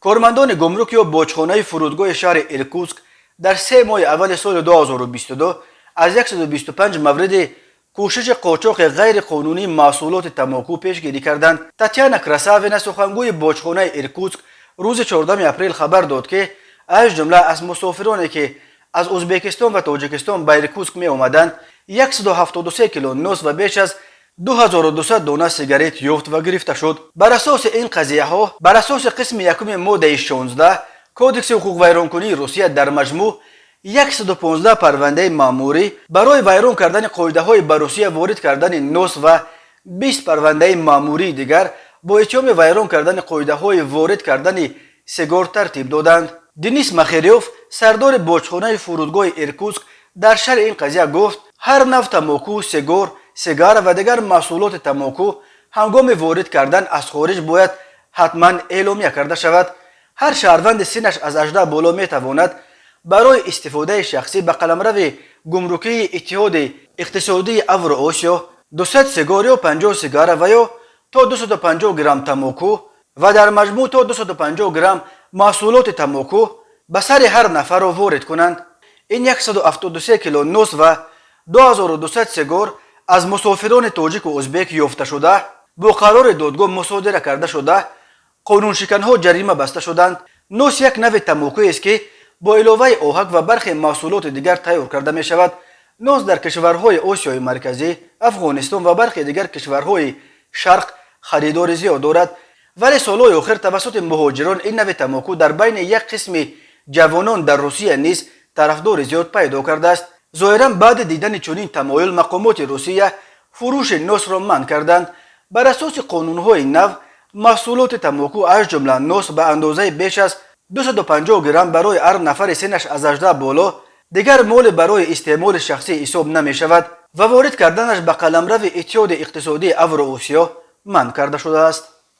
کارمندان گمرک یا باجخانه فرودگاه شهر ایرکوتسک در 3 ماه اول سال 2022 از 125 مورد کوشش قاچاق غیر قانونی محصولات تنباکو پیشگیری کردند. تاتیانا کراساوینا سخنگوی باجخانه ایرکوتسک روز 14 اپریل خبر داد که از جمله از مسافرانی که از ازبکستان و تاجیکستان به ایرکوتسک می آمدند 173 کیلو نوس و بیش از 2200 دانه سیگارت یافت و گرفته شد. بر اساس این قضیه ها، بر اساس قسم یکم ماده 16 کودکس حقوق ویرانکنی روسیه در مجموع 115 پرونده ماموری برای ویران کردن قاعده های به روسیه وارد کردن نوس و 20 پرونده ماموری دیگر با اتهام ویران کردن قاعده های وارد کردن سیگار ترتیب دادند. دنیس مخیریوف سردار باجخانه فرودگاه ایرکوتسک در شرح این قضیه گفت هر نوع تنباکو، سیگار و دیگر محصولات تنباکو هنگام وارد کردن از خارج باید حتما اعلامیه کرده شود. هر شهروند سنش از 18 بالا می تواند برای استفاده شخصی به قلمرو گمرکی اتحاد اقتصادی اوراسیا 200 سیگار یا 50 سیگار و یا تا 250 گرم تنباکو و در مجموع تا 250 گرم محصولات تنباکو به سر هر نفر را وارد کنند. این 173 کیلو نوس و 2200 سیگار از مسافران تاجیک و ازبک یافته شده، با قرار دادگاه مصادره کرده شده، قانون شکنها جریمه بسته شدند. نوس یک نوع تنباکویی است که با علاوه آهک و برخی محصولات دیگر تیار کرده می شود. نوس در کشورهای آسیای مرکزی، افغانستان و برخی دیگر کشورهای شرق خریدار زیاد دارد، ولی سالهای آخر توسط مهاجران این نوع تنباکو در بین یک قسم جوانان در روسیه نیز طرفدار زیاد پیدا کرده است. ظاهرا بعد دیدن چنین تمایل مقامات روسیه فروش نوس را منع کردند. بر اساس قانونهای نو محصولات تنباکو از جمله نوس به اندازه بیش از 250 گرم برای هر نفر سنش از 18 بالا دیگر مال برای استعمال شخصی حساب نمی شود و وارد کردنش به قلمرو اتحاد اقتصادی اوراسیا منع کرده شده است.